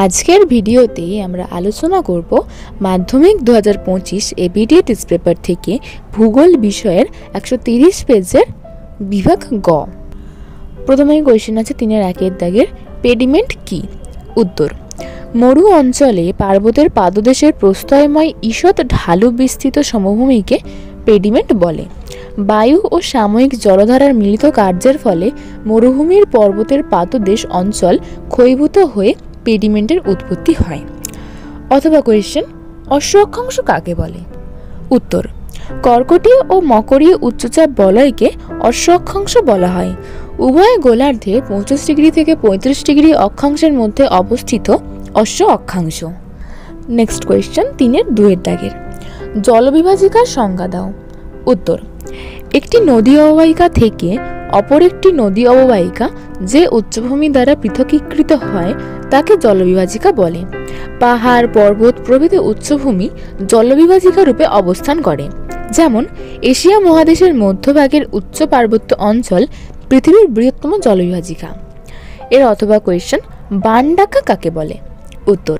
আজকের ভিডিওতে আমরা আলোচনা করব মাধ্যমিক 2025 এবিডি টেস্ট পেপার থেকে ভূগোল বিষয়ের 130 পেজের বিভাগ গ। প্রথমেই কোয়েশ্চেন আছে 3-1 দাগের পেডিমেন্ট কি? উত্তর, মরু অঞ্চলে পার্বতের পাদদেশের প্রস্তরময় ঈষৎ ঢালু বিস্তৃত সমভূমিকে পেডিমেন্ট বলে। বায়ু ও সাময়িক জলধারার মিলিত কার্যের ফলে মরুভূমির পর্বতের পাদদেশ অঞ্চল ক্ষয়ীভূত হয়ে পেডিমেন্টের উৎপত্তি হয়। অথবা কোয়েশ্চেন, অশ্ব অক্ষাংশ কাকে বলে? উত্তর, কর্কটীয় ও মকরীয় উচ্চচাপ বলয়কে অশ্ব অক্ষাংশ বলা হয়। উভয় গোলার্ধে 25 ডিগ্রি থেকে 35 ডিগ্রি অক্ষাংশের মধ্যে অবস্থিত অশ্ব অক্ষাংশ। নেক্সট কোয়েশ্চেন 3-2 দাগের জলবিভাজিকার সংজ্ঞা দাও। উত্তর, একটি নদী অববাহিকা থেকে অপর একটি নদী অববাহিকা যে উচ্চভূমি দ্বারা পৃথকীকৃত হয় তাকে জলবিভাজিকা বলে। পাহাড়, পর্বত প্রভৃতি উচ্চভূমি জলবিভাজিকা রূপে অবস্থান করে। যেমন এশিয়া মহাদেশের মধ্যভাগের উচ্চ পার্বত্য অঞ্চল পৃথিবীর বৃহত্তম জলবিভাজিকা। এর অথবা কোয়েশ্চেন, বান ডাকা কাকে বলে? উত্তর,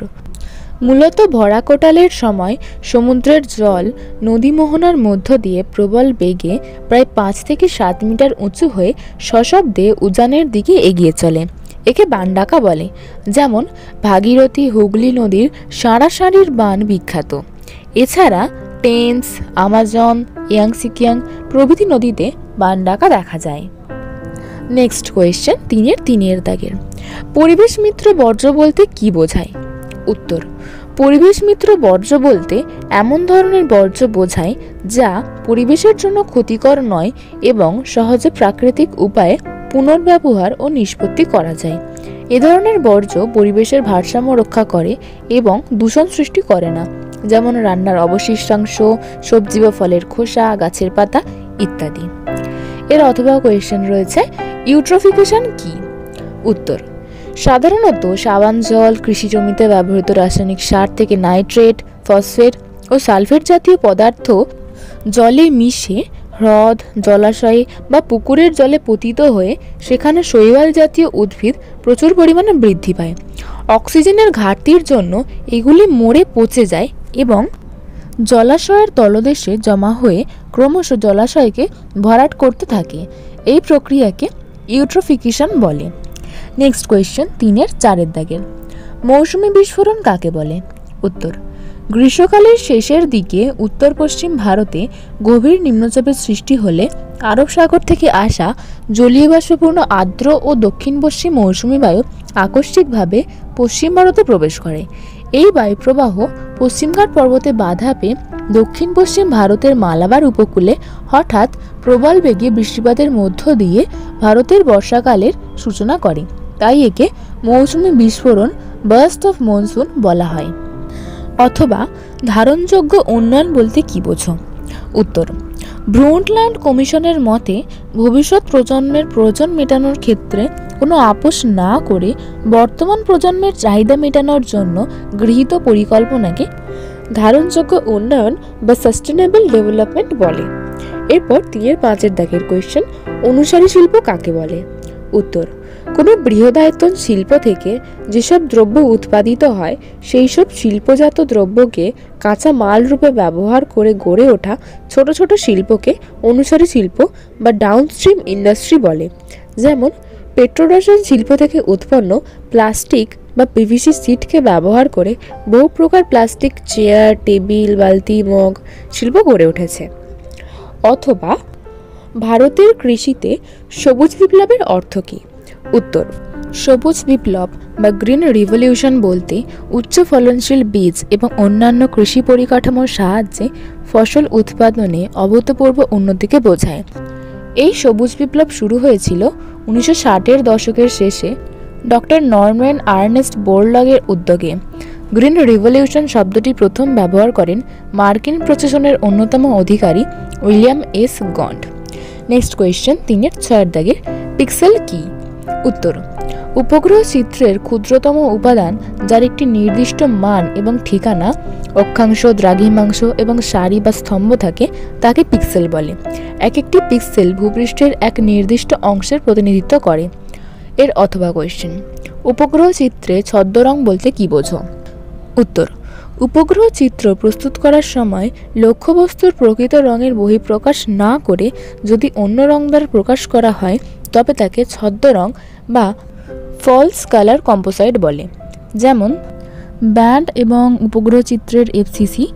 মূলত ভরা কোটালের সময় সমুদ্রের জল নদী মোহনার মধ্য দিয়ে প্রবল বেগে প্রায় 5 থেকে 7 মিটার উঁচু হয়ে সশব্দে উজানের দিকে এগিয়ে চলে। একে বান ডাকা বলে। যেমন ভাগীরথী, হুগলি নদীর সারাসারির বান বিখ্যাত। এছাড়া টেমস, আমাজন, ইয়াংসিকিয়াং প্রভৃতি নদীতে বান ডাকা দেখা যায়। নেক্সট কোয়েশ্চেন 3-3 দাগের পরিবেশ মিত্র বর্জ্য বলতে কি বোঝায়? উত্তর, পরিবেশ মিত্র বর্জ্য বলতে এমন ধরনের বর্জ্য বোঝায় যা পরিবেশের জন্য ক্ষতিকর নয় এবং সহজে প্রাকৃতিক উপায়ে পুনর্ব্যবহার ও নিষ্পত্তি করা যায়। এ ধরনের বর্জ্য পরিবেশের ভারসাম্য রক্ষা করে এবং দূষণ সৃষ্টি করে না। যেমন রান্নার অবশিষ্টাংশ, সবজি বা ফলের খোসা, গাছের পাতা ইত্যাদি। এর অথবা কোয়েশ্চেন রয়েছে, ইউট্রোফিকেশন কি? উত্তর, সাধারণত সাবান জল, কৃষি জমিতে ব্যবহৃত রাসায়নিক সার থেকে নাইট্রেট, ফসফেট ও সালফেট জাতীয় পদার্থ জলে মিশে হ্রদ, জলাশয়ে বা পুকুরের জলে পতিত হয়ে সেখানে শৈবাল জাতীয় উদ্ভিদ প্রচুর পরিমাণে বৃদ্ধি পায়। অক্সিজেনের ঘাটতির জন্য এগুলি মরে পচে যায় এবং জলাশয়ের তলদেশে জমা হয়ে ক্রমশ জলাশয়কে ভরাট করতে থাকে। এই প্রক্রিয়াকে ইউট্রোফিকেশন বলে। নেক্সট কোয়েশ্চেন 3-4 দাগের মৌসুমী বিস্ফোরণ কাকে বলে? উত্তর, গ্রীষ্মকালের শেষের দিকে উত্তর পশ্চিম ভারতে গভীর নিম্নচাপের সৃষ্টি হলে আরব সাগর থেকে আসা জলীয় বাষ্পপূর্ণ আর্দ্র ও দক্ষিণ পশ্চিম মৌসুমী বায়ু আকস্মিকভাবে পশ্চিম ভারতে প্রবেশ করে। এই বায়ুপ্রবাহ পশ্চিমঘাট পর্বতে বাধা পেয়ে দক্ষিণ পশ্চিম ভারতের মালাবার উপকূলে হঠাৎ প্রবল বেগে বৃষ্টিপাতের মধ্য দিয়ে ভারতের বর্ষাকালের সূচনা করে। তাই একে মৌসুমী বিস্ফোরণ, বার্স্ট অফ মনসুন বলা হয়। অথবা ধারণযোগ্য উন্নয়ন বলতে কি বোঝো? উত্তর, ব্রুন্টল্যান্ড কমিশনের মতে ভবিষ্যৎ প্রজন্মের প্রয়োজন মেটানোর ক্ষেত্রে কোনো আপোষ না করে বর্তমান প্রজন্মের চাহিদা মেটানোর জন্য গৃহীত পরিকল্পনাকে ধারণযোগ্য উন্নয়ন বা সাস্টেনেবল ডেভেলপমেন্ট বলে। এরপর 3-5 দাগের কোয়েশ্চেন, অনুসারী শিল্প কাকে বলে? উত্তর, কোনো বৃহদায়তন শিল্প থেকে যেসব দ্রব্য উৎপাদিত হয় সেই সব শিল্পজাত দ্রব্যকে কাঁচা মাল রূপে ব্যবহার করে গড়ে ওঠা ছোট ছোট শিল্পকে অনুসারী শিল্প বা ডাউনস্ট্রিম ইন্ডাস্ট্রি বলে। যেমন পেট্রোরসায়ন শিল্প থেকে উৎপন্ন প্লাস্টিক বা পিভিসি শিটকে ব্যবহার করে বহু প্রকার প্লাস্টিক চেয়ার, টেবিল, বালতি, মগ শিল্প গড়ে উঠেছে। অথবা ভারতের কৃষিতে সবুজ বিপ্লবের অর্থ কী? উত্তর, সবুজ বিপ্লব বা গ্রিন রিভলিউশন বলতে উচ্চ ফলনশীল বীজ এবং অন্যান্য কৃষি পরিকাঠামোর সাহায্যে ফসল উৎপাদনে অভূতপূর্ব উন্নতিকে বোঝায়। এই সবুজ বিপ্লব শুরু হয়েছিল 1960-এর দশকের শেষে ডক্টর নরম্যান আর্নেস্ট বোরলগের উদ্যোগে। গ্রিন রিভলিউশন শব্দটি প্রথম ব্যবহার করেন মার্কিন প্রশাসনের অন্যতম অধিকারী উইলিয়াম এস গন্ড। নেক্সট কোয়েশ্চেন 3-6 দাগের পিক্সেল কি? উত্তর, উপগ্রহ চিত্রের ক্ষুদ্রতম উপাদান যার একটি নির্দিষ্ট মান এবং ঠিকানা, অক্ষাংশ, দ্রাঘিমাংশ এবং সারি বা স্তম্ভ থাকে তাকে পিক্সেল বলে। এক একটি পিক্সেল ভূপৃষ্ঠের এক নির্দিষ্ট অংশের প্রতিনিধিত্ব করে। এর অথবা কোয়েশ্চেন, উপগ্রহ চিত্রে ছদ্মরং বলতে কী বোঝো? উত্তর, উপগ্রহ চিত্র প্রস্তুত করার সময় লক্ষ্যবস্তুর প্রকৃত রঙের বহিঃপ্রকাশ না করে যদি অন্য রং দ্বারা প্রকাশ করা হয় তবে তাকে ছদ্মরং বা ফলস কালার কম্পোসাইট বলে। যেমন ব্যান্ড এবং উপগ্রহ চিত্রের এফসিসি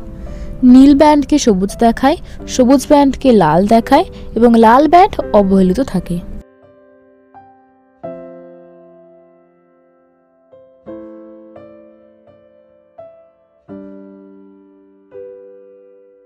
নীল ব্যান্ডকে সবুজ দেখায়, সবুজ ব্যান্ডকে লাল দেখায় এবং লাল ব্যান্ড অবহেলিত থাকে।